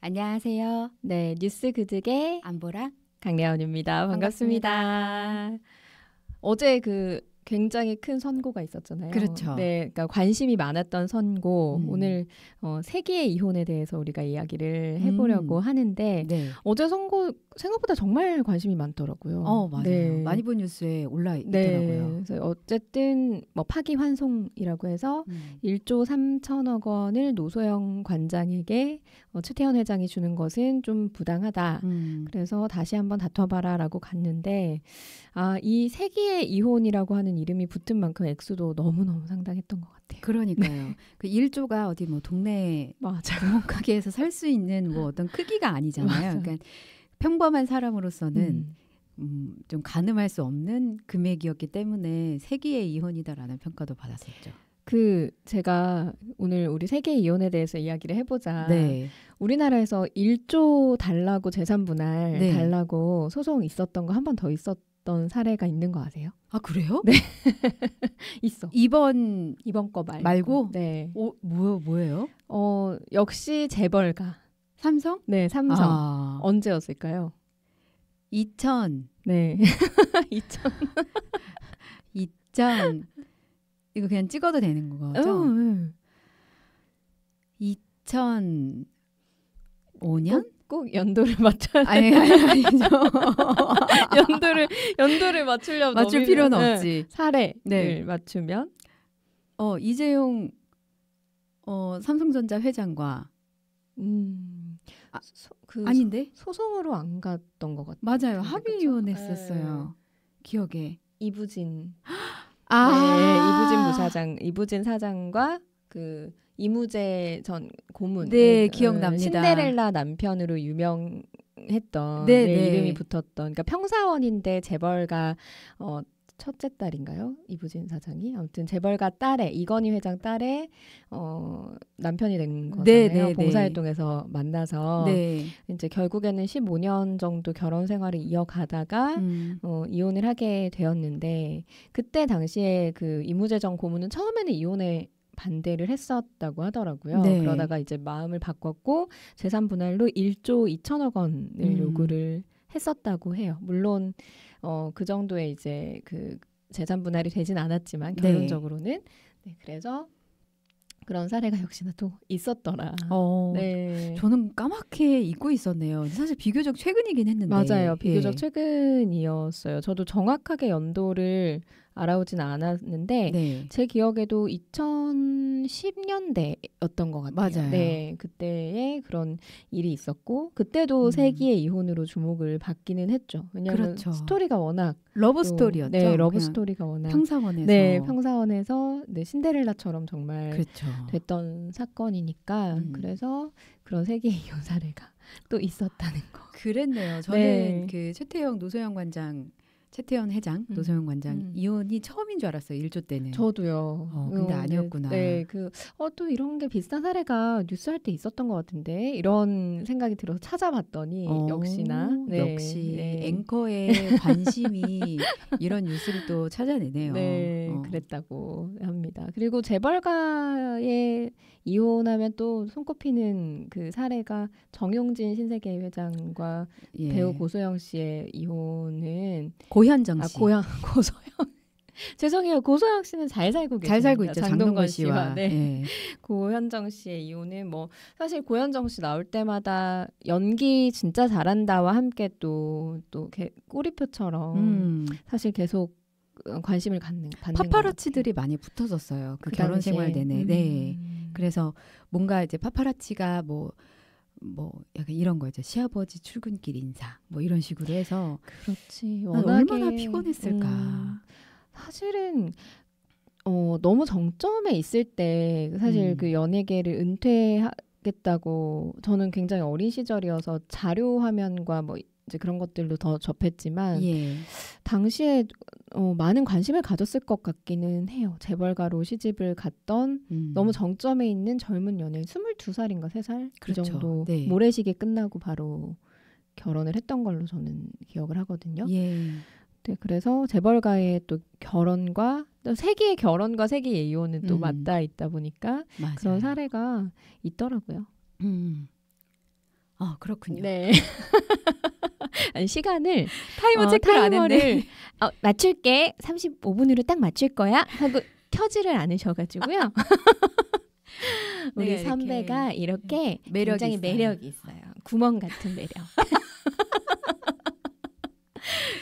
안녕하세요. 네, 뉴스 그득의 안보라 강래원입니다. 반갑습니다. 어제 굉장히 큰 선고가 있었잖아요. 그렇죠. 네, 그러니까 관심이 많았던 선고. 오늘 세기의 이혼에 대해서 우리가 이야기를 해보려고 하는데 네. 어제 선고 생각보다 정말 관심이 많더라고요. 맞아요. 네. 많이 본 뉴스에 올라 네, 있더라고요. 그래서 어쨌든 파기환송이라고 해서 1조 3천억 원을 노소영 관장에게 최태원 회장이 주는 것은 좀 부당하다. 그래서 다시 한번 다퉈봐라라고 갔는데 이 세기의 이혼이라고 하는 이름이 붙은 만큼 액수도 너무너무 상당했던 것 같아요. 그러니까요. 네. 그 1조가 어디 동네 구멍가게에서 살 수 있는 어떤 크기가 아니잖아요. 그러니까 평범한 사람으로서는 좀 가늠할 수 없는 금액이었기 때문에 세기의 이혼이다라는 평가도 받았었죠. 제가 오늘 우리 세계의 이혼에 대해서 이야기를 해보자. 네. 우리나라에서 1조 달라고 재산분할 네. 달라고 소송 있었던 거 한 번 더 있었던 사례가 있는 거 아세요? 아, 그래요? 네. 있어. 이번 거 말고? 네. 뭐예요? 역시 재벌가. 삼성? 네, 삼성. 언제였을까요? 2000. 네. 2000. 이거 그냥 찍어도 되는 거죠? 2005년? 꼭 연도를 맞춰야 아니죠. 연도를 맞추려면 맞출 필요는 없지. 사례를 맞추면 이재용 삼성전자 회장과 아닌데? 소송으로 안 갔던 것 같아요. 맞아요. 합의 이혼했었어요. 기억에. 이부진. 네, 이부진 부사장, 이부진 사장과 이무재 전 고문. 네, 기억납니다. 신데렐라 남편으로 유명했던 이름이 붙었던. 그러니까 평사원인데 재벌가 첫째 딸인가요? 이부진 사장이. 아무튼 재벌가 딸의 이건희 회장 딸의 남편이 된 거잖아요. 봉사활동에서 만나서 이제 결국에는 15년 정도 결혼 생활을 이어가다가 이혼을 하게 되었는데 그때 당시에 이무재 전 고문은 처음에는 이혼에 반대를 했었다고 하더라고요. 그러다가 이제 마음을 바꿨고 재산 분할로 1조 2천억 원을 요구를 했었다고 해요. 물론 그 정도의 이제 재산 분할이 되진 않았지만 결론적으로는 그래서 그런 사례가 역시나 또 있었더라. 네. 저는 까맣게 잊고 있었네요. 사실 비교적 최근이긴 했는데. 맞아요. 비교적 최근이었어요. 저도 정확하게 연도를 알아오진 않았는데 제 기억에도 2010년대였던 것 같아요. 맞아요. 네, 그때에 그런 일이 있었고 그때도 세기의 이혼으로 주목을 받기는 했죠. 왜냐하면 스토리가 워낙 러브 스토리였죠. 네, 러브 스토리가 워낙 평사원에서 평사원에서 신데렐라처럼 정말 됐던 사건이니까 그래서 그런 세기의 이혼 사례가 또 있었다는 거. 그랬네요. 저는 최태원 노소영 관장. 최태원 회장, 노소영 관장 이혼이 처음인 줄 알았어요. 1조 때는. 저도요. 근데 아니었구나. 또 이런 게 비슷한 사례가 뉴스 할 때 있었던 것 같은데 이런 생각이 들어서 찾아봤더니 역시나 역시 앵커의 관심이 이런 뉴스를 또 찾아내네요. 그랬다고 합니다. 그리고 재벌가의 이혼하면 또 손꼽히는 사례가 정용진 신세계 회장과 배우 고소영 씨의 이혼은 고현정 씨. 고소영. 죄송해요. 고소영 씨는 잘 살고 계십니다. 잘 살고 있죠. 장동건 씨와. 고현정 씨의 이혼은 사실 고현정 씨 나올 때마다 연기 진짜 잘한다와 함께 또 꼬리표처럼 사실 계속 관심을 받는 파파라치들이 많이 붙어졌어요. 결혼 생활 내내. 그래서 뭔가 이제 파파라치가 약간 이런 거죠. 시아버지 출근길 인사 이런 식으로 해서 그렇지. 얼마나 피곤했을까. 사실은 너무 정점에 있을 때 사실 연예계를 은퇴하겠다고 저는 굉장히 어린 시절이어서 자료 화면과 이제 그런 것들도 더 접했지만 당시에 많은 관심을 가졌을 것 같기는 해요. 재벌가로 시집을 갔던 너무 정점에 있는 젊은 연예인 22살인가 3살 그 정도 모래시계 끝나고 바로 결혼을 했던 걸로 저는 기억을 하거든요. 그래서 재벌가의 또 결혼과 또 세기의 결혼과 세기의 이혼은 또 맞닿아 있다 보니까 그런 사례가 있더라고요. 그렇군요. 네. 아니, 시간을 타이머 체크를 안 했네. 맞출게. 35분으로 딱 맞출 거야 하고 켜지를 않으셔가지고요. 우리 선배가 이렇게 굉장히 매력이 있어요. 구멍 같은 매력.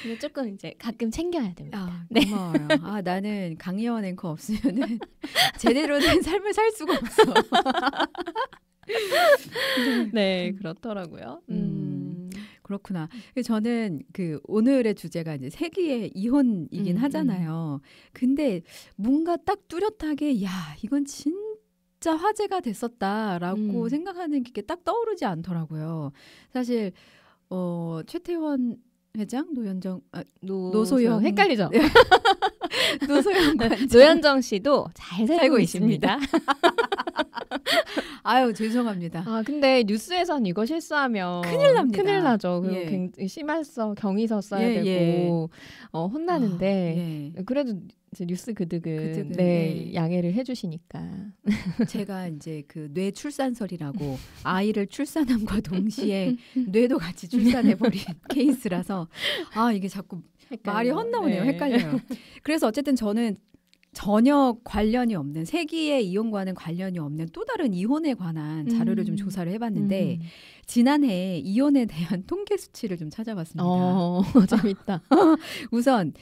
그래서 조금 이제 가끔 챙겨야 됩니다. 네. 고마워요. 나는 강예원 앵커 없으면은 제대로 된 삶을 살 수가 없어. 네, 그렇더라고요. 그렇구나. 저는 오늘의 주제가 이제 세기의 이혼이긴 하잖아요. 근데 뭔가 딱 뚜렷하게 이건 진짜 화제가 됐었다라고 생각하는 게 딱 떠오르지 않더라고요. 사실 최태원 회장, 노소영 헷갈리죠? 노소영 관장. 노현정 씨도 잘 살고 있습니다. 아유, 죄송합니다. 근데 뉴스에선 이거 실수하면 큰일 납니다. 큰일 나죠. 굉장히 심할서 경위서 써야 되고 혼나는데 그래도 이제 뉴스 그득은 양해를 해주시니까. 제가 이제 뇌 출산설이라고 아이를 출산함과 동시에 뇌도 같이 출산해버린 케이스라서 이게 자꾸 헷갈려요. 말이 헛나오네요. 헷갈려요. 그래서 어쨌든 저는 전혀 관련이 없는 세기의 이혼과는 관련이 없는 또 다른 이혼에 관한 자료를 좀 조사를 해봤는데 지난해 이혼에 대한 통계 수치를 좀 찾아봤습니다. 재밌다. 우선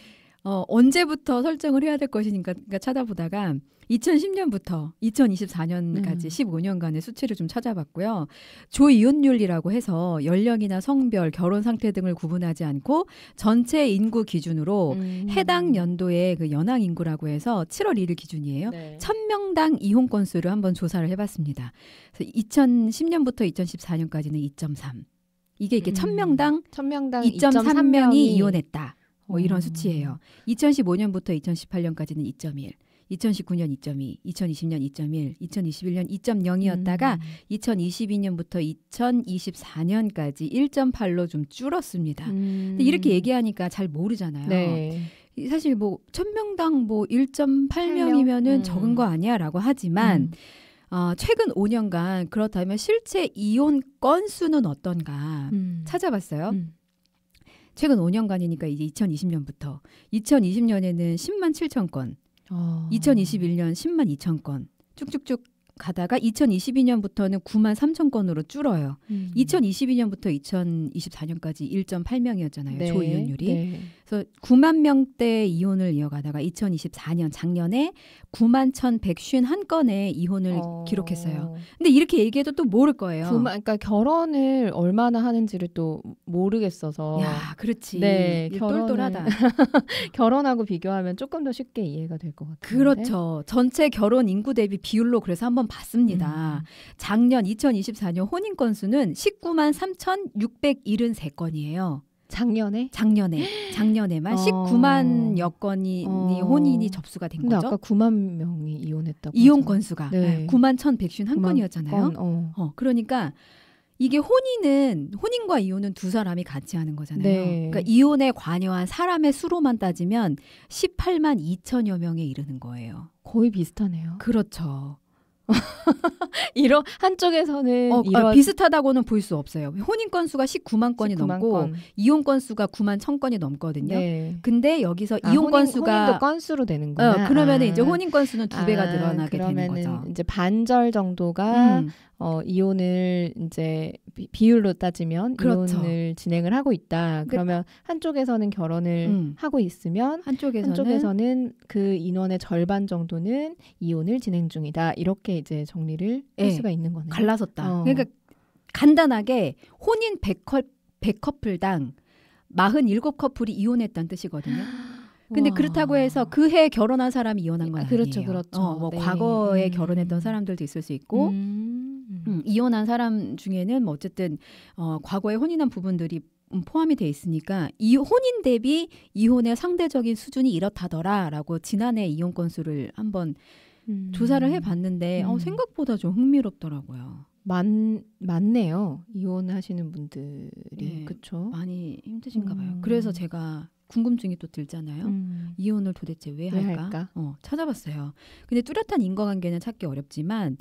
언제부터 설정을 해야 될 것이니까 찾아보다가 2010년부터 2024년까지 15년간의 수치를 좀 찾아봤고요. 조이혼율이라고 해서 연령이나 성별, 결혼 상태 등을 구분하지 않고 전체 인구 기준으로 해당 연도의 연항 인구라고 해서 7월 1일 기준이에요. 1000명당 이혼 건수를 한번 조사를 해봤습니다. 그래서 2010년부터 2014년까지는 2.3. 이게 1000명당 2.3명이 이혼했다. 이런 수치예요. 2015년부터 2018년까지는 2.1. 2019년 2.2, 2020년 2.1, 2021년 2.0이었다가 2022년부터 2024년까지 1.8로 좀 줄었습니다. 근데 이렇게 얘기하니까 잘 모르잖아요. 네. 사실 1000명당 1.8명이면은 적은 거 아니야라고 하지만 최근 5년간 그렇다면 실제 이혼 건수는 어떤가 찾아봤어요. 최근 5년간이니까 이제 2020년부터 2020년에는 10만 7천 건, 2021년 10만 2천 건 쭉쭉쭉 가다가 2022년부터는 9만 3천 건으로 줄어요. 2022년부터 2024년까지 1.8명이었잖아요. 조이혼율이. 그래서 9만 명대 이혼을 이어가다가 2024년 작년에 9만 1,151건의 이혼을 기록했어요. 근데 이렇게 얘기해도 또 모를 거예요. 그러니까 결혼을 얼마나 하는지를 또 모르겠어서. 야, 그렇지. 네, 똘똘하다. 결혼하고 비교하면 조금 더 쉽게 이해가 될 것 같아요. 그렇죠. 전체 결혼 인구 대비 비율로 그래서 한번 봤습니다. 작년 2024년 혼인 건수는 19만 3,673건이에요. 작년에만 19만여 건이 혼인이 접수가 된 근데 거죠. 아까 9만 명이 이혼했다고. 이혼 건수가 9만 1,151건이었잖아요. 그러니까 이게 혼인과 이혼은 두 사람이 같이 하는 거잖아요. 그러니까 이혼에 관여한 사람의 수로만 따지면 18만 2천여 명에 이르는 거예요. 거의 비슷하네요. 그렇죠. 한쪽에서는 비슷하다고는 볼 수 없어요. 혼인 건수가 19만 건이 넘고 이혼 건수가 9만 1,000건이 넘거든요. 근데 여기서 이혼 건수가 혼인도 건수로 되는구나. 그러면 이제 혼인 건수는 2배가 늘어나게 되는 거죠. 이제 반절 정도가 이혼을 이제 비율로 따지면 그렇죠. 이혼을 진행을 하고 있다. 그러면 한쪽에서는 결혼을 하고 있으면 한쪽에서는 그 인원의 절반 정도는 이혼을 진행 중이다. 이렇게 이제 정리를 할 수가 있는 거네요. 갈라섰다. 그러니까 간단하게 혼인 100커플당 47커플이 이혼했다는 뜻이거든요. 근데 그렇다고 해서 그 해 결혼한 사람이 이혼한 건 아니에요. 그렇죠. 과거에 결혼했던 사람들도 있을 수 있고 이혼한 사람 중에는 어쨌든 과거에 혼인한 부분들이 포함이 돼 있으니까 이 혼인 대비 이혼의 상대적인 수준이 이렇다더라라고 지난해 이혼 건수를 한번 조사를 해봤는데 생각보다 좀 흥미롭더라고요. 많네요. 이혼하시는 분들이. 그렇죠. 많이 힘드신가 봐요. 그래서 제가 궁금증이 또 들잖아요. 이혼을 도대체 왜 할까? 찾아봤어요. 근데 뚜렷한 인과관계는 찾기 어렵지만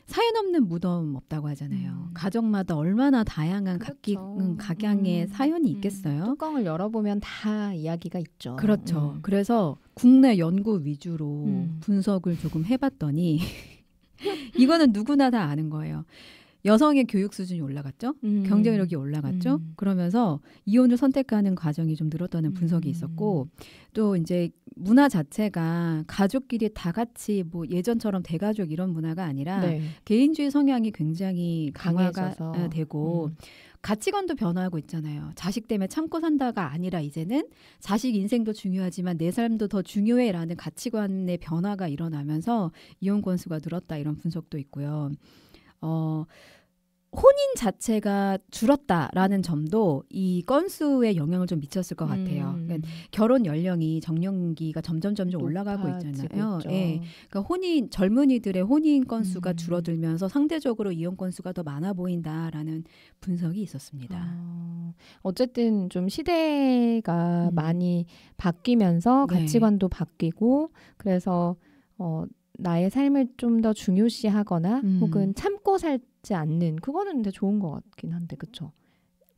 사연 없는 무덤 없다고 하잖아요. 가정마다 얼마나 다양한 그렇죠. 각양의 사연이 있겠어요. 뚜껑을 열어보면 다 이야기가 있죠. 그렇죠. 그래서 국내 연구 위주로 분석을 조금 해봤더니 이거는 누구나 다 아는 거예요. 여성의 교육 수준이 올라갔죠. 경제력이 올라갔죠. 그러면서 이혼을 선택하는 과정이 좀 늘었다는 분석이 있었고 또 이제 문화 자체가 가족끼리 다 같이 뭐 예전처럼 대가족 이런 문화가 아니라 네. 개인주의 성향이 굉장히 강화가 되고 가치관도 변화하고 있잖아요. 자식 때문에 참고 산다가 아니라 이제는 자식 인생도 중요하지만 내 삶도 더 중요해라는 가치관의 변화가 일어나면서 이혼 건수가 늘었다 이런 분석도 있고요. 혼인 자체가 줄었다라는 점도 이 건수에 영향을 좀 미쳤을 것 같아요. 그러니까 결혼 연령이 정년기가 점점 올라가고 있잖아요. 예. 그러니까 젊은이들의 혼인 건수가 줄어들면서 상대적으로 이혼 건수가 더 많아 보인다라는 분석이 있었습니다. 어쨌든 좀 시대가 많이 바뀌면서 가치관도 바뀌고 그래서 나의 삶을 좀 더 중요시하거나 혹은 참고 살지 않는 그거는 근데 좋은 것 같긴 한데 그쵸?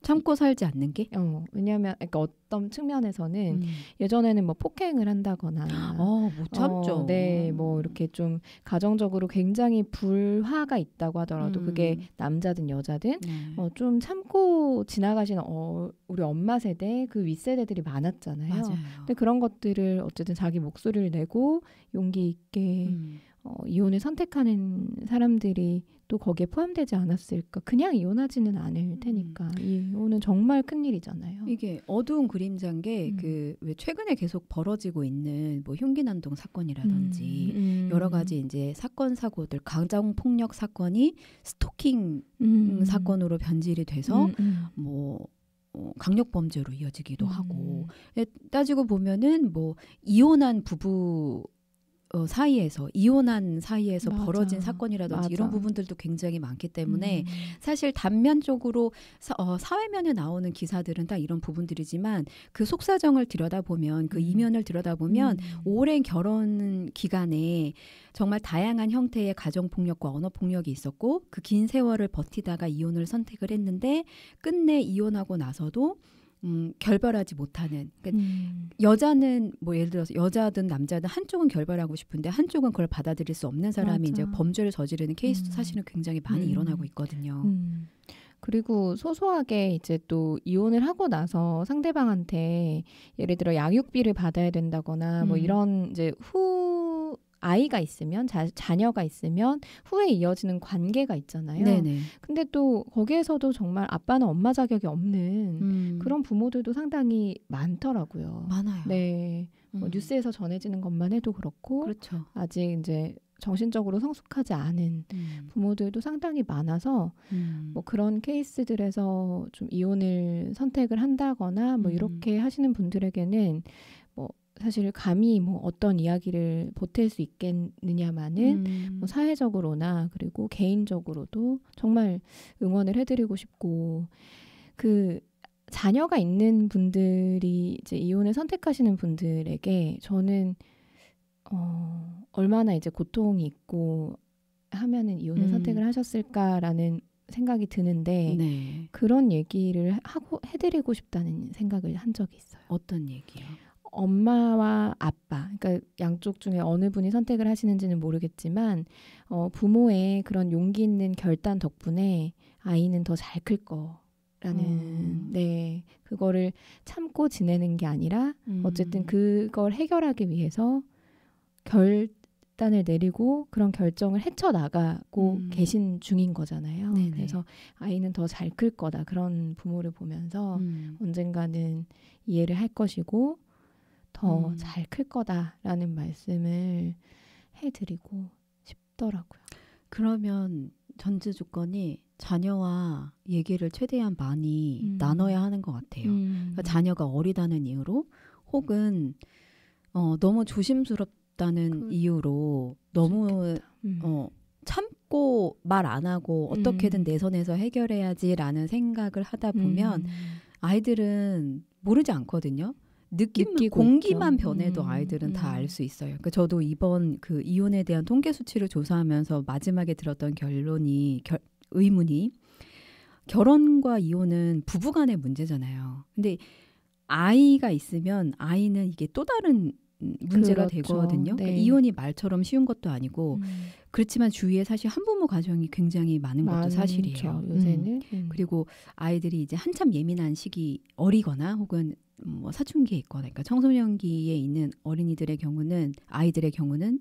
참고 살지 않는 게? 왜냐하면 그러니까 어떤 측면에서는 예전에는 뭐 폭행을 한다거나 못 참죠. 네, 뭐 이렇게 좀 가정적으로 굉장히 불화가 있다고 하더라도 그게 남자든 여자든 좀 참고 지나가시는 우리 엄마 세대 그 윗세대들이 많았잖아요. 맞아요. 근데 그런 것들을 어쨌든 자기 목소리를 내고 용기 있게 이혼을 선택하는 사람들이 또 거기에 포함되지 않았을까. 그냥 이혼하지는 않을 테니까. 이혼은 정말 큰일이잖아요. 이게 어두운 그림자인 게 그 왜 최근에 계속 벌어지고 있는 뭐 흉기난동 사건이라든지 여러 가지 이제 사고들 가정폭력 사건이 스토킹 사건으로 변질이 돼서 뭐 강력범죄로 이어지기도 하고 따지고 보면은 뭐 이혼한 부부 이혼한 사이에서 맞아. 벌어진 사건이라든지 맞아. 이런 부분들도 굉장히 많기 때문에 사실 단면적으로 사회면에 나오는 기사들은 다 이런 부분들이지만 그 속사정을 들여다보면 그 이면을 들여다보면 오랜 결혼 기간에 정말 다양한 형태의 가정폭력과 언어폭력이 있었고 그 긴 세월을 버티다가 이혼을 선택을 했는데 끝내 이혼하고 나서도 결별하지 못하는 그러니까 여자는 뭐 예를 들어서 여자든 남자든 한쪽은 결별하고 싶은데 한쪽은 그걸 받아들일 수 없는 사람이 맞아. 이제 범죄를 저지르는 케이스도 사실은 굉장히 많이 일어나고 있거든요. 그리고 소소하게 이제 또 이혼을 하고 나서 상대방한테 예를 들어 양육비를 받아야 된다거나 뭐 이런 이제 아이가 있으면 자녀가 있으면 후에 이어지는 관계가 있잖아요. 네네. 근데 또 거기에서도 정말 아빠는 엄마 자격이 없는 그런 부모들도 상당히 많더라고요. 많아요. 네. 뭐 뉴스에서 전해지는 것만 해도 그렇고 그렇죠. 아직 이제 정신적으로 성숙하지 않은 부모들도 상당히 많아서 뭐 그런 케이스들에서 좀 이혼을 선택을 한다거나 뭐 이렇게 하시는 분들에게는 뭐 사실 감히 뭐 어떤 이야기를 보탤 수 있겠느냐마는 뭐 사회적으로나 그리고 개인적으로도 정말 응원을 해드리고 싶고 그 자녀가 있는 분들이 이제 이혼을 선택하시는 분들에게 저는 얼마나 이제 고통이 있고 하면은 이혼을 선택을 하셨을까라는 생각이 드는데 네. 그런 얘기를 해드리고 싶다는 생각을 한 적이 있어요. 어떤 얘기요? 엄마와 아빠, 그러니까 양쪽 중에 어느 분이 선택을 하시는지는 모르겠지만 부모의 그런 용기 있는 결단 덕분에 아이는 더 잘 클 거라는 네 그거를 참고 지내는 게 아니라 어쨌든 그걸 해결하기 위해서 결단을 내리고 그런 결정을 헤쳐나가고 계신 중인 거잖아요. 네네. 그래서 아이는 더 잘 클 거다. 그런 부모를 보면서 언젠가는 이해를 할 것이고 더 잘 클 거다라는 말씀을 해드리고 싶더라고요. 그러면 전제 조건이 자녀와 얘기를 최대한 많이 나눠야 하는 것 같아요. 그러니까 자녀가 어리다는 이유로 혹은 너무 조심스럽다는 이유로 너무 참고 말 안 하고 어떻게든 내 선에서 해결해야지라는 생각을 하다 보면 아이들은 모르지 않거든요. 공기만 변해도 아이들은 다 알 음. 수 있어요. 그러니까 저도 이번 그 이혼에 대한 통계 수치를 조사하면서 마지막에 들었던 의문이 결혼과 이혼은 부부간의 문제잖아요. 근데 아이가 있으면 아이는 이게 또 다른 문제가 그렇죠. 되거든요. 네. 그러니까 이혼이 말처럼 쉬운 것도 아니고 그렇지만 주위에 사실 한부모 가정이 굉장히 많은 것도 사실이에요. 요새는. 그리고 아이들이 이제 한참 예민한 시기 어리거나 혹은 뭐 사춘기에 있거나 그러니까 청소년기에 있는 아이들의 경우는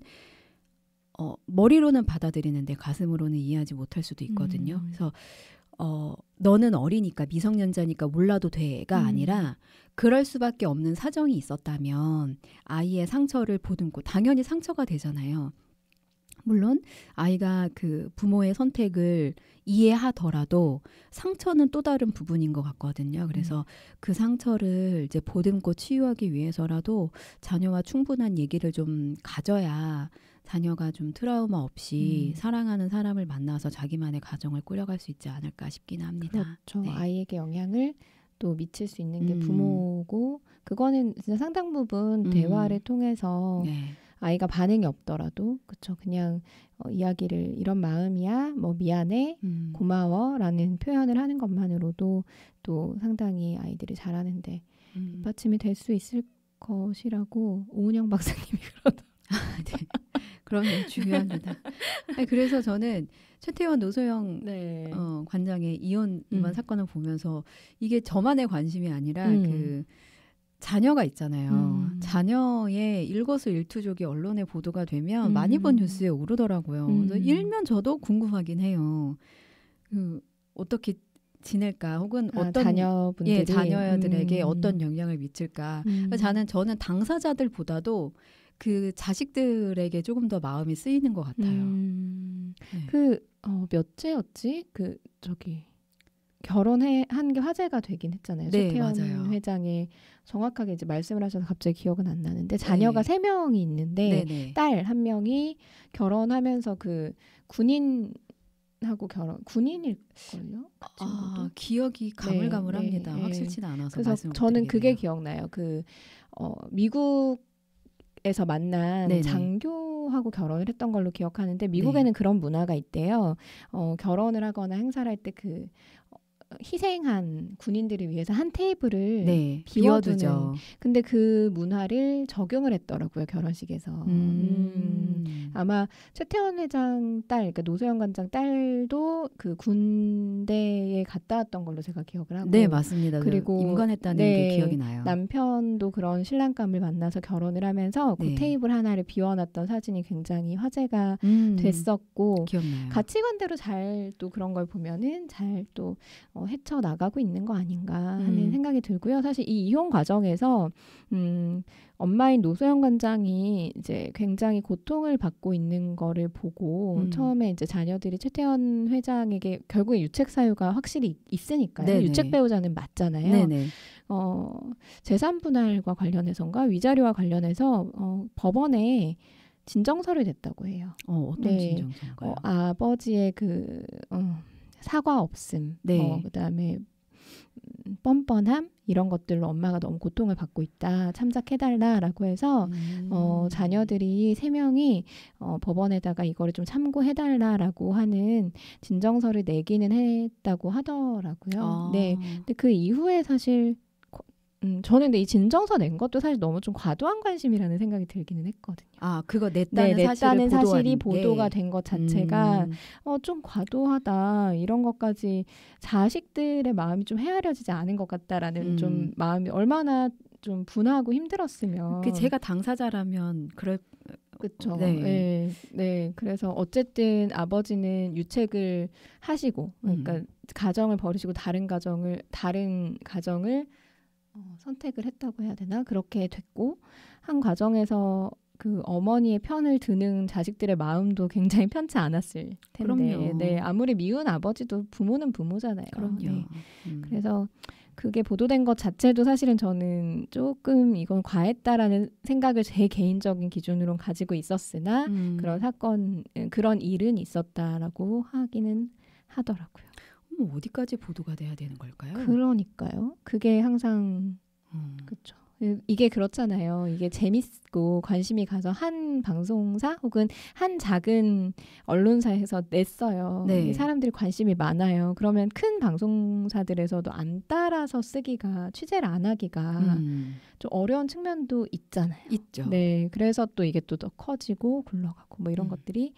머리로는 받아들이는데 가슴으로는 이해하지 못할 수도 있거든요. 그래서 너는 어리니까 미성년자니까 몰라도 돼가 아니라 그럴 수밖에 없는 사정이 있었다면 아이의 상처를 보듬고 당연히 상처가 되잖아요. 물론 아이가 그 부모의 선택을 이해하더라도 상처는 또 다른 부분인 것 같거든요. 그래서 그 상처를 이제 보듬고 치유하기 위해서라도 자녀와 충분한 얘기를 좀 가져야 자녀가 좀 트라우마 없이 사랑하는 사람을 만나서 자기만의 가정을 꾸려갈 수 있지 않을까 싶긴 합니다. 그렇죠. 네. 아이에게 영향을 또 미칠 수 있는 게 부모고 그거는 진짜 상당 부분 대화를 통해서 네. 아이가 반응이 없더라도 그쵸 그냥 이야기를 이런 마음이야 뭐 미안해 고마워라는 표현을 하는 것만으로도 또 상당히 아이들이 자라는데 뒷받침이 될 수 있을 것이라고 오은영 박사님이 그러더라고요. 네. 그럼요. 중요합니다. 아니, 그래서 저는 최태원 노소영 네. 관장의 이혼 사건을 보면서 이게 저만의 관심이 아니라 그 자녀가 있잖아요. 자녀의 일거수일투족이 언론에 보도가 되면 많이 본 뉴스에 오르더라고요. 그래서 일면 저도 궁금하긴 해요. 어떻게 지낼까 혹은 어떤 자녀분들이 자녀들에게 어떤 영향을 미칠까. 저는 당사자들보다도 그 자식들에게 조금 더 마음이 쓰이는 것 같아요. 네. 몇째였지? 결혼한 게 화제가 되긴 했잖아요. 네, 최태원 맞아요. 회장이 정확하게 이제 말씀을 하셔서 갑자기 기억은 안 나는데 자녀가 3명이 있는데 네네. 딸 1명이 결혼하면서 그 군인일걸요? 그 기억이 가물가물합니다. 네. 확실치는 않아서 그래서 말씀을 저는 그게 드리겠네요. 기억나요. 미국에서 만난 네네. 장교하고 결혼을 했던 걸로 기억하는데 미국에는 그런 문화가 있대요. 결혼을 하거나 행사를 할 때 희생한 군인들을 위해서 한 테이블을 비워두는. 근데 그 문화를 적용을 했더라고요. 결혼식에서. 아마 최태원 회장 딸, 그러니까 노소영 관장 딸도 그 군대에 갔다 왔던 걸로 제가 기억을 하고. 네, 맞습니다. 그리고 임관했다는 게 기억이 나요. 남편도 그런 신랑감을 만나서 결혼을 하면서 그 테이블 하나를 비워놨던 사진이 굉장히 화제가 됐었고. 기억나요. 가치관대로 잘 또 그런 걸 보면은 잘 또 헤쳐나가고 있는 거 아닌가 하는 생각이 들고요. 사실 이 이혼 과정에서 엄마인 노소영 관장이 이제 굉장히 고통을 받고 있는 거를 보고 처음에 이제 자녀들이 최태원 회장에게 결국에 유책 사유가 확실히 있으니까요. 네네. 유책 배우자는 맞잖아요. 네네. 재산 분할과 관련해서인가 위자료와 관련해서 법원에 진정서를 냈다고 해요. 어떤 진정서인가요? 아버지의 사과 없음, 그다음에 뻔뻔함 이런 것들로 엄마가 너무 고통을 받고 있다. 참작해달라라고 해서 자녀들이 3명이 법원에다가 이거를 좀 참고해달라라고 하는 진정서를 내기는 했다고 하더라고요. 네, 근데 그 이후에 사실 저는 근데 이 진정서 낸 것도 사실 너무 좀 과도한 관심이라는 생각이 들기는 했거든요. 그거 냈다는 사실이 보도가 된 것 자체가 좀 과도하다. 이런 것까지 자식들의 마음이 좀 헤아려지지 않은 것 같다라는 좀 마음이 얼마나 좀 분하고 힘들었으면. 제가 당사자라면 그렇죠. 네. 그래서 어쨌든 아버지는 유책을 하시고, 그러니까 가정을 버리시고 다른 가정을 선택을 했다고 해야 되나? 그렇게 됐고 한 과정에서 그 어머니의 편을 드는 자식들의 마음도 굉장히 편치 않았을 텐데. 그럼요. 네, 아무리 미운 아버지도 부모는 부모잖아요. 그럼요. 네. 그래서 그게 보도된 것 자체도 사실은 저는 조금 이건 과했다라는 생각을 제 개인적인 기준으로 가지고 있었으나 그런 일은 있었다라고 하기는 하더라고요. 어디까지 보도가 돼야 되는 걸까요? 그러니까요. 그게 항상 그렇죠. 이게 그렇잖아요. 이게 재밌고 관심이 가서 한 방송사 혹은 한 작은 언론사에서 냈어요. 네. 사람들이 관심이 많아요. 그러면 큰 방송사들에서도 안 따라서 쓰기가, 취재를 안 하기가 좀 어려운 측면도 있잖아요. 있죠. 네, 그래서 또 이게 또 더 커지고 굴러가고 뭐 이런 것들이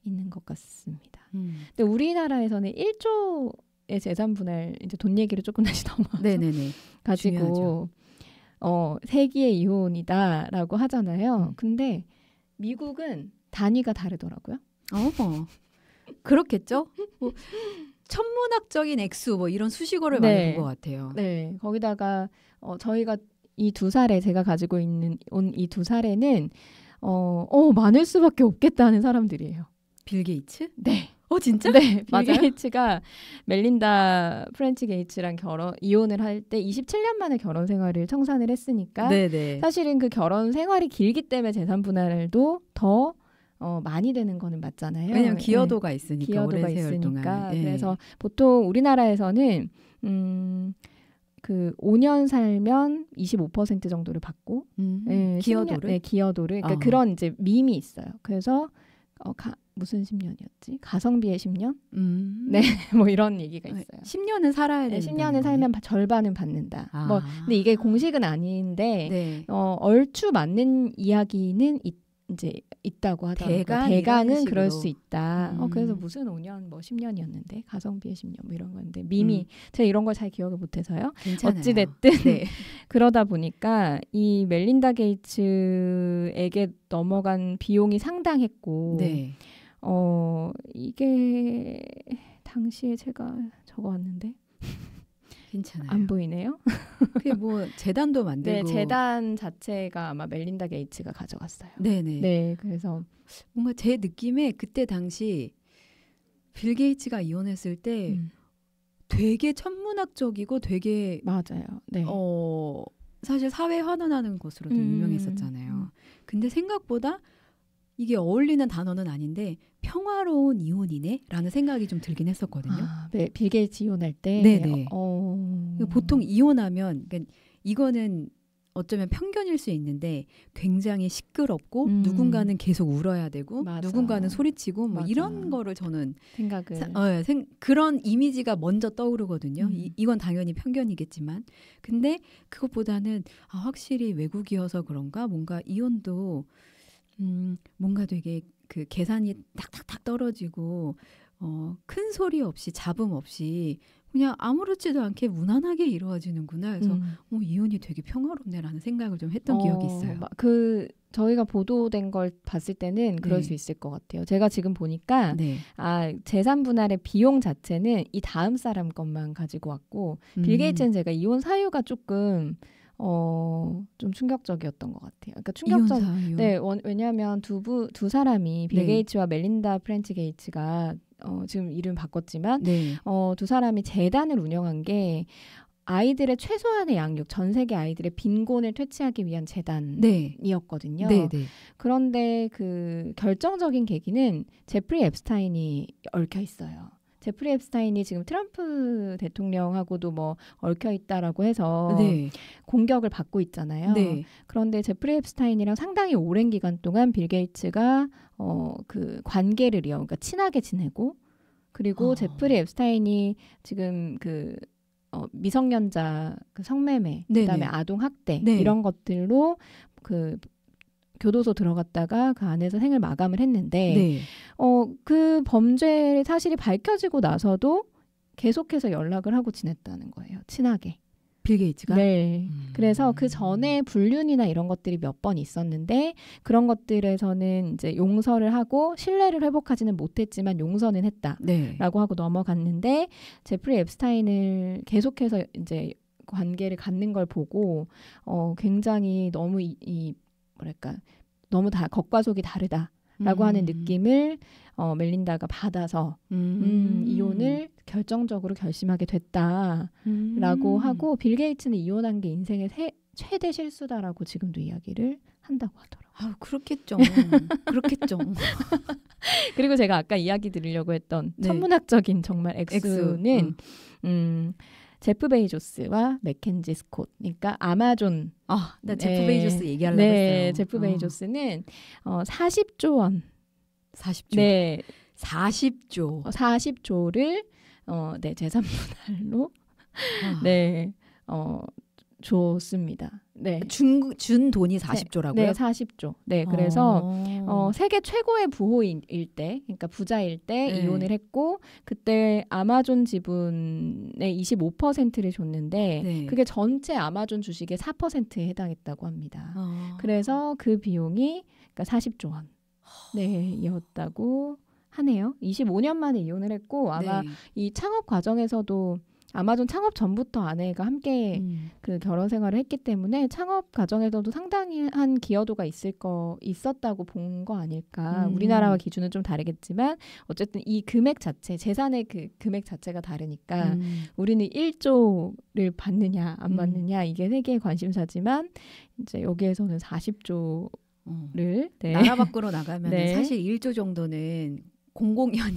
있는 것 같습니다. 근데 우리나라에서는 1조의 재산 분할, 이제 돈 얘기를 조금 다시 네네네. 가지고 중요하죠. 세기의 이혼이다라고 하잖아요. 근데 미국은 단위가 다르더라고요. 그렇겠죠. 뭐 천문학적인 액수 뭐 이런 수식어를 많이 본 것 같아요. 네, 거기다가 저희가 이 두 사례, 제가 가지고 있는 이 두 사례는 많을 수밖에 없겠다는 사람들이에요. 빌 게이츠? 네. 진짜? 네, 빌 게이츠가 멜린다 프렌치 게이츠랑 이혼을 할 때 27년 만에 결혼 생활을 청산을 했으니까 네네. 사실은 그 결혼 생활이 길기 때문에 재산 분할도 더 많이 되는 거는 맞잖아요. 왜냐면 기여도가 있으니까. 기여도가 오랜 세월 있으니까. 동안. 그래서 보통 우리나라에서는 그 5년 살면 25% 정도를 받고 기여도를? 기여도를. 그러니까 그런 이제 밈이 있어요. 그래서 무슨 10년이었지? 가성비의 10년? 네, 뭐 이런 얘기가 있어요. 10년은 살아야 된다. 10년은 살면 절반은 받는다. 뭐 근데 이게 공식은 아닌데 얼추 맞는 이야기는 이제 있다고 하더라고요. 대강은 그럴 수 있다. 그래서 무슨 5년 뭐 10년이었는데 가성비의 10년 뭐 이런 건데 밈이 제가 이런 걸 잘 기억을 못해서요. 어찌 됐든 그러다 보니까 이 멜린다 게이츠에게 넘어간 비용이 상당했고 이게 당시에 제가 적어왔는데 괜찮아요. 안 보이네요. 그게 뭐 재단도 만들고. 네, 재단 자체가 아마 멜린다 게이츠가 가져갔어요. 네네. 네, 그래서 뭔가 제 느낌에 그때 당시 빌 게이츠가 이혼했을 때 되게 천문학적이고 되게 맞아요. 네. 사실 사회 환원하는 것으로도 유명했었잖아요. 근데 생각보다 이게 어울리는 단어는 아닌데 평화로운 이혼이네? 라는 생각이 좀 들긴 했었거든요. 빌 게이츠 이혼할 때? 네네. 보통 이혼하면 그러니까 이거는 어쩌면 편견일 수 있는데 굉장히 시끄럽고 누군가는 계속 울어야 되고 누군가는 소리치고 뭐 이런 거를 저는 그런 이미지가 먼저 떠오르거든요. 이건 당연히 편견이겠지만 근데 그것보다는 확실히 외국이어서 그런가 뭔가 이혼도 뭔가 되게 그 계산이 탁탁탁 떨어지고 큰 소리 없이 잡음 없이 그냥 아무렇지도 않게 무난하게 이루어지는구나. 그래서 이혼이 되게 평화롭네라는 생각을 좀 했던 기억이 있어요. 저희가 보도된 걸 봤을 때는 그럴 수 있을 것 같아요. 제가 지금 보니까 재산 분할의 비용 자체는 이 다음 사람 것만 가지고 왔고 빌 게이츠는 제가 이혼 사유가 조금 좀 충격적이었던 것 같아요. 그러니까 네, 왜냐하면 두 사람이 빌 게이츠와 멜린다 프렌치 게이츠가 지금 이름 바꿨지만 두 사람이 재단을 운영한 게 아이들의 최소한의 양육, 전 세계 아이들의 빈곤을 퇴치하기 위한 재단이었거든요. 그런데 그 결정적인 계기는 제프리 앱스타인이 얽혀 있어요. 제프리 앱스타인이 지금 트럼프 대통령하고도 뭐 얽혀 있다라고 해서 공격을 받고 있잖아요. 그런데 제프리 앱스타인이랑 상당히 오랜 기간 동안 빌 게이츠가 그 관계를 그러니까 친하게 지내고 그리고 제프리 앱스타인이 지금 그 미성년자 그 성매매 그다음에 아동 학대 이런 것들로 그 교도소 들어갔다가 그 안에서 생을 마감을 했는데 그 범죄 사실이 밝혀지고 나서도 계속해서 연락을 하고 지냈다는 거예요. 친하게. 빌 게이츠가? 그래서 그 전에 불륜이나 이런 것들이 몇 번 있었는데 그런 것들에서는 이제 용서를 하고 신뢰를 회복하지는 못했지만 용서는 했다라고 하고 넘어갔는데 제프리 앱스타인을 계속해서 이제 관계를 갖는 걸 보고 굉장히 너무 뭐랄까 너무 다 겉과 속이 다르다라고 하는 느낌을 멜린다가 받아서 이혼을 결정적으로 결심하게 됐다라고 하고 빌 게이츠는 이혼한 게 인생의 최대 실수다라고 지금도 이야기를 한다고 하더라고요. 그렇겠죠. 그렇겠죠. 그리고 제가 아까 이야기 드리려고 했던 천문학적인 정말 액수는 제프 베이조스와 맥켄지 스콧, 그러니까 아마존. 나 제프 베이조스 얘기하려고 했어요. 제프 베이조스는 40조 원. 40조. 네. 40조. 40조를 네, 재산분할로 네. 줬습니다. 네. 준 돈이 40조라고요? 네, 40조. 네, 그래서 세계 최고의 부호일 때, 그러니까 부자일 때 이혼을 했고, 그때 아마존 지분의 25%를 줬는데, 그게 전체 아마존 주식의 4%에 해당했다고 합니다. 그래서 그 비용이 그러니까 40조 원. 네, 이었다고 하네요. 25년 만에 이혼을 했고, 아마 이 창업 과정에서도 아마존 창업 전부터 아내가 함께 그 결혼 생활을 했기 때문에 창업 과정에서도 상당한 기여도가 있었다고 본 거 아닐까. 우리나라와 기준은 좀 다르겠지만 어쨌든 이 금액 자체, 재산의 그 금액 자체가 다르니까 우리는 1조를 받느냐 안 받느냐 이게 세계의 관심사지만 이제 여기에서는 40조를 네. 나라 밖으로 나가면 네. 사실 1조 정도는 공공연히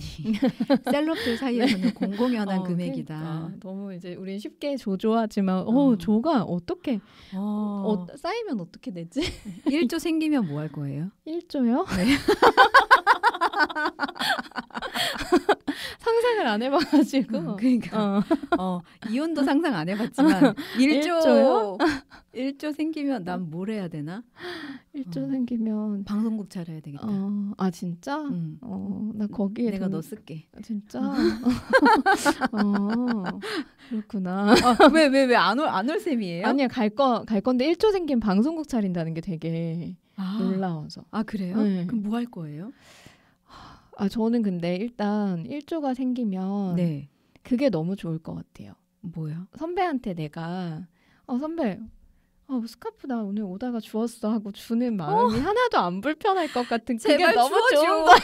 셀럽들 사이에서는 공공연한 금액이다. 그러니까. 너무 이제 우린 쉽게 조조하지만 조가 어떻게 쌓이면 어떻게 되지? 1조 생기면 뭐 할 거예요? 1조요? 네. 상상을 안 해봐가지고. 그러니까 이혼도 상상 안 해봤지만 1조 생기면 난 뭘 해야 되나? 1조 생기면 방송국 차려야 되겠다. 아 진짜? 나 거기에 내가 너 쓸게. 진짜? 그렇구나. 왜 안 올 셈이에요? 아니야 갈 건데 1조 생기면 방송국 차린다는 게 되게 놀라워서. 아 그래요? 네. 그럼 뭐 할 거예요? 저는 근데 일단 1조가 생기면 네. 그게 너무 좋을 것 같아요. 뭐요? 선배한테 내가 선배 스카프 나 오늘 오다가 주웠어 하고 주는 마음이 하나도 안 불편할 것 같은 그게 너무 좋은 거야.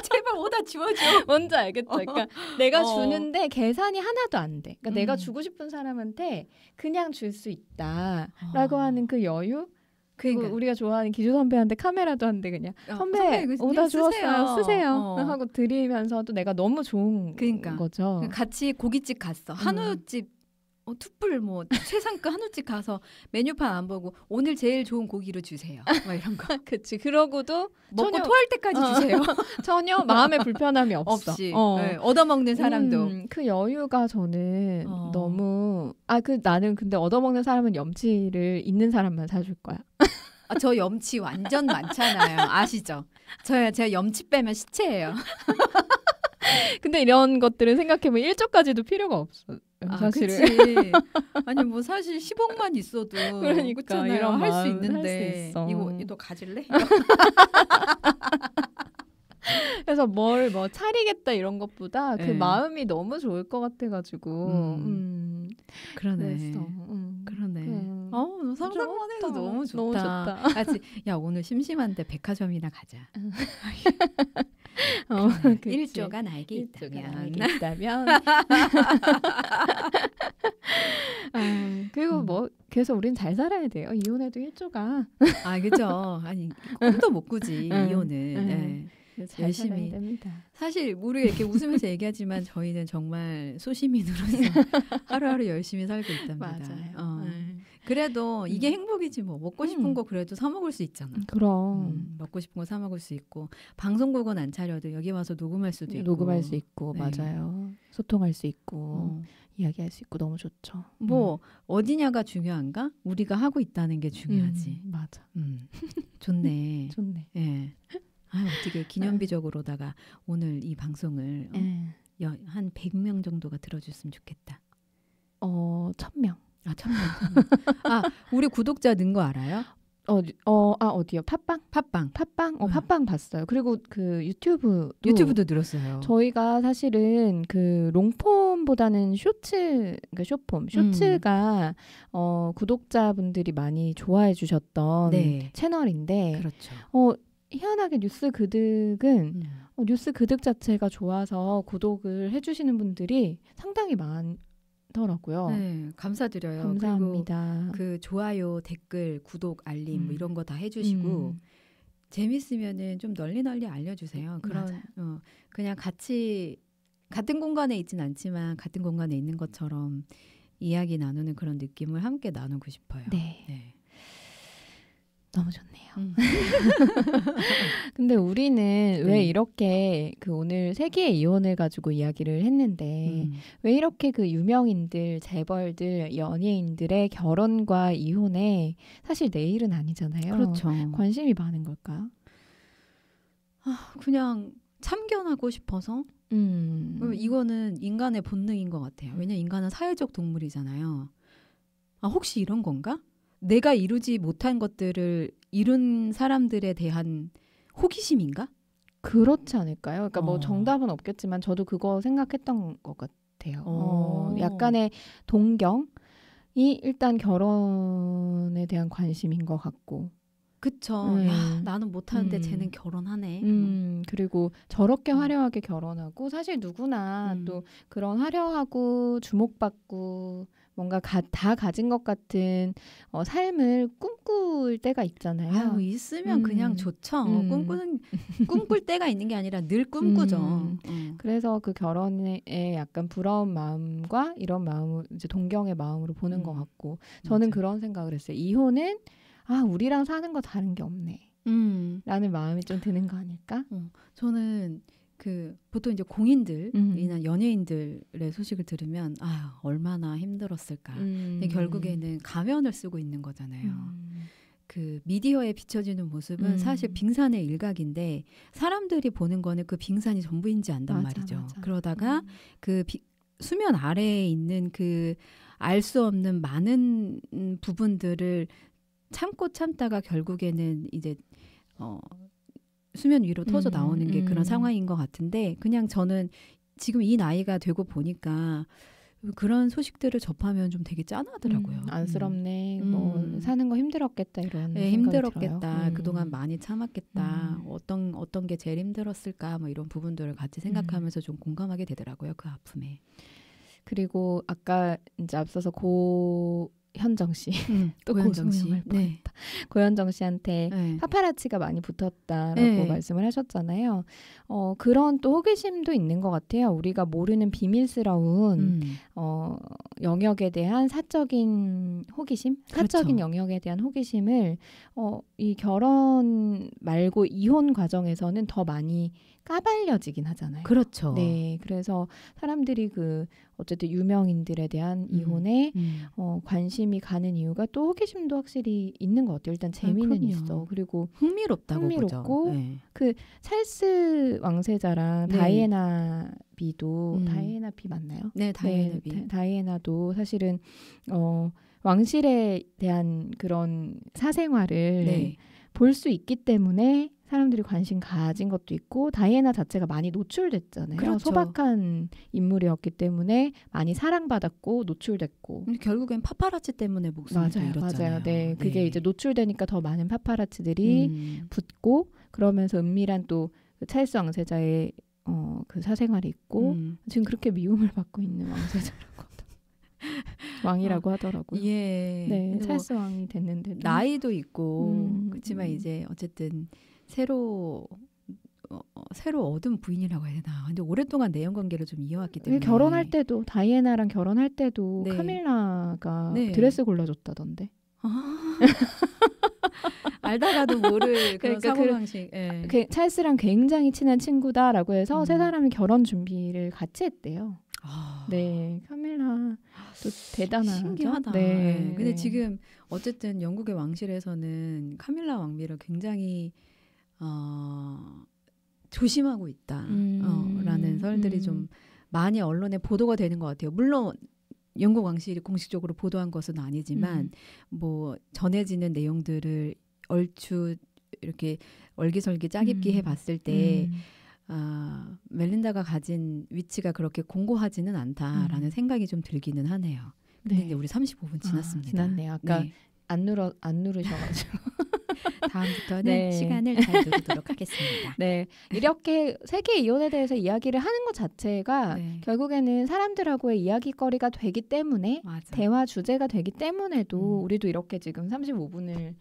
제발 오다 주워줘. 뭔지 알겠죠? 그러니까 내가 주는데 계산이 하나도 안 돼. 그러니까 내가 주고 싶은 사람한테 그냥 줄 수 있다라고 하는 그 여유? 그리고 우리가 좋아하는 기주 선배한테 카메라도 한데 그냥 선배 오다 주웠어요. 쓰세요. 하고 드리면서도 내가 너무 좋은 거죠. 같이 고깃집 갔어. 한우집 투뿔 뭐 최상급 한우집 가서 메뉴판 안 보고 오늘 제일 좋은 고기로 주세요. 막 이런 거. 그치. 그러고도 먹고 토할 때까지 주세요. 전혀 마음에 불편함이 없어. 없이. 네, 얻어먹는 사람도. 그 여유가 저는 너무 나는 근데 얻어먹는 사람은 염치를 있는 사람만 사줄 거야. 저 염치 완전 많잖아요. 아시죠? 제가 염치 빼면 시체예요. 근데 이런 것들은 생각해보면 1조까지도 필요가 없어. 사실은. 그치. 아니 뭐 사실 10억만 있어도 그러니까 이런 할 수 있는데 이거 가질래? 그래서 뭘 차리겠다 이런 것보다 그 마음이 너무 좋을 것 같아가지고 그러네. 그러네. 상상만 해도 너무 좋다. 야 오늘 심심한데 백화점이나 가자. 1조가 나에게 있다면. 그리고 뭐 그래서 우린 잘 살아야 돼요. 이혼해도 1조가. 그죠. 아니 꿈도 못 꾸지 이혼은. 네. 열심히 됩니다. 사실 우리가 이렇게 웃으면서 얘기하지만 저희는 정말 소시민으로서 하루하루 열심히 살고 있답니다. 맞아요. 그래도 이게 행복이지 뭐. 먹고 싶은 거 그래도 사 먹을 수 있잖아. 그럼 먹고 싶은 거 사 먹을 수 있고 방송국은 안 차려도 여기 와서 녹음할 수도 있고. 녹음할 수 있고 네. 맞아요. 소통할 수 있고 이야기할 수 있고 너무 좋죠. 뭐 어디냐가 중요한가? 우리가 하고 있다는 게 중요하지. 맞아. 좋네. 좋네. 예. 어떻게 기념비적으로다가 오늘 이 방송을 한 100명 정도가 들어줬으면 좋겠다. 1000명. 1000명. 우리 구독자 는 거 알아요? 어디요? 팟빵? 팟빵 봤어요. 그리고 그 유튜브도 늘었어요. 저희가 사실은 그 롱폼보다는 그러니까 쇼츠가 구독자분들이 많이 좋아해 주셨던 채널인데 그렇죠. 희한하게 뉴스 그득은 뉴스 그득 자체가 좋아서 구독을 해주시는 분들이 상당히 많더라고요. 네, 감사드려요. 감사합니다. 그리고 그 좋아요, 댓글, 구독, 알림 뭐 이런 거 다 해주시고 재밌으면은 좀 널리 알려주세요. 그냥 같이 같은 공간에 있진 않지만 같은 공간에 있는 것처럼 이야기 나누는 그런 느낌을 함께 나누고 싶어요. 네. 네. 너무 좋네요. 근데 우리는 왜 이렇게 그 오늘 세계의 이혼을 가지고 이야기를 했는데 왜 이렇게 그 유명인들, 재벌들, 연예인들의 결혼과 이혼에 사실 내일은 아니잖아요. 그렇죠. 관심이 많은 걸까요? 그냥 참견하고 싶어서. 이거는 인간의 본능인 것 같아요. 왜냐면 인간은 사회적 동물이잖아요. 혹시 이런 건가? 내가 이루지 못한 것들을 이룬 사람들에 대한 호기심인가? 그렇지 않을까요? 그러니까 뭐 정답은 없겠지만 저도 그거 생각했던 것 같아요. 약간의 동경이 일단 결혼에 대한 관심인 것 같고. 그쵸. 야, 나는 못하는데 쟤는 결혼하네. 그리고 저렇게 화려하게 결혼하고 사실 누구나 또 그런 화려하고 주목받고 뭔가 다 가진 것 같은 삶을 꿈꿀 때가 있잖아요. 있으면 그냥 좋죠. 꿈꿀 때가 있는 게 아니라 늘 꿈꾸죠. 그래서 그 결혼에 약간 부러운 마음과 이런 마음을 이제 동경의 마음으로 보는 것 같고 저는 그런 생각을 했어요. 이혼은 우리랑 사는 거 다른 게 없네. 라는 마음이 좀 드는 거 아닐까? 저는 보통 이제 공인들이나 연예인들의 소식을 들으면 얼마나 힘들었을까. 근데 결국에는 가면을 쓰고 있는 거잖아요. 그 미디어에 비춰지는 모습은 사실 빙산의 일각인데 사람들이 보는 거는 그 빙산이 전부인지 안단 말이죠. 맞아. 그러다가 그 수면 아래에 있는 그 알 수 없는 많은 부분들을 참다가 결국에는 이제 수면 위로 터져 나오는 게 그런 상황인 것 같은데 그냥 저는 지금 이 나이가 되고 보니까 그런 소식들을 접하면 좀 되게 짠하더라고요. 안쓰럽네. 뭐 사는 거 힘들었겠다 이런 생각이 힘들었겠다. 들어요. 그동안 많이 참았겠다. 어떤 게 제일 힘들었을까 뭐 이런 부분들을 같이 생각하면서 좀 공감하게 되더라고요. 그 아픔에. 그리고 아까 이제 앞서서 현정 씨, 또 고현정 씨, 네. 고현정 씨한테 파파라치가 많이 붙었다라고 말씀을 하셨잖아요. 그런 또 호기심도 있는 것 같아요. 우리가 모르는 비밀스러운 영역에 대한 사적인 호기심, 사적인 그렇죠. 영역에 대한 호기심을 이 결혼 말고 이혼 과정에서는 더 많이 까발려지긴 하잖아요. 그렇죠. 네, 그래서 사람들이 어쨌든 유명인들에 대한 이혼에 관심이 가는 이유가 또 호기심도 확실히 있는 것 같아요. 일단 재미는 있어. 그리고 흥미롭고 네. 그 찰스 왕세자랑 다이애나 비도 다이애나 비 맞나요? 네, 다이애나 비. 다이애나도 사실은 왕실에 대한 그런 사생활을 볼 수 있기 때문에 사람들이 관심 가진 것도 있고 다이애나 자체가 많이 노출됐잖아요. 그렇죠. 소박한 인물이었기 때문에 많이 사랑받았고 노출됐고. 근데 결국엔 파파라치 때문에 목숨을 잃었잖아요. 맞아요. 네. 그게 이제 노출되니까 더 많은 파파라치들이 붙고 그러면서 은밀한 또 찰스 왕세자의 그 사생활이 있고 지금 그렇게 미움을 받고 있는 왕세자라고 왕이라고 하더라고요. 예. 네, 찰스 왕이 됐는데 나이도 있고 그렇지만 이제 어쨌든 새로 얻은 부인이라고 해야 되나. 근데 오랫동안 내연 관계를 좀 이어왔기 때문에 결혼할 때도 다이애나랑 결혼할 때도 카밀라가 드레스 골라줬다던데. 알다가도 모를 그런 사고방식. 찰스랑 굉장히 친한 친구다라고 해서 세 사람이 결혼 준비를 같이 했대요. 네, 카밀라 또 대단하죠. 신기하다. 네. 근데 지금 어쨌든 영국의 왕실에서는 카밀라 왕비를 굉장히 조심하고 있다라는 설들이 좀 많이 언론에 보도가 되는 것 같아요. 물론 영국 왕실이 공식적으로 보도한 것은 아니지만 뭐 전해지는 내용들을 얼추 이렇게 얼기설기 짜깁기 해봤을 때 멜린다가 가진 위치가 그렇게 공고하지는 않다라는 생각이 좀 들기는 하네요. 근데 이제 우리 35분 지났습니다. 지났네요. 아까 안 누르셔가지고 다음부터는 시간을 잘 누르도록 하겠습니다. 네, 이렇게 세계 이혼에 대해서 이야기를 하는 것 자체가 결국에는 사람들하고의 이야기거리가 되기 때문에 대화 주제가 되기 때문에도 우리도 이렇게 지금 35분을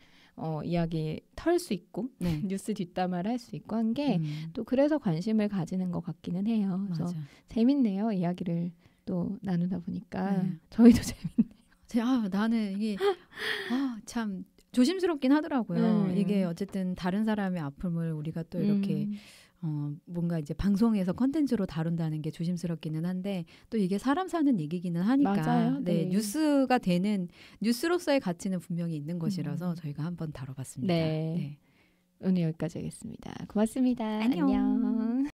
이야기 털 수 있고 뉴스 뒷담화를 할 수 있고 한 게 또 그래서 관심을 가지는 것 같기는 해요. 그래서 재밌네요. 이야기를 또 나누다 보니까 저희도 재밌네요. 나는 이게 참 조심스럽긴 하더라고요. 이게 어쨌든 다른 사람의 아픔을 우리가 또 이렇게 뭔가 이제 방송에서 컨텐츠로 다룬다는 게 조심스럽기는 한데 또 이게 사람 사는 얘기기는 하니까 맞아요. 네, 뉴스가 되는 뉴스로서의 가치는 분명히 있는 것이라서 저희가 한번 다뤄봤습니다. 네. 오늘 여기까지 하겠습니다. 고맙습니다. 안녕.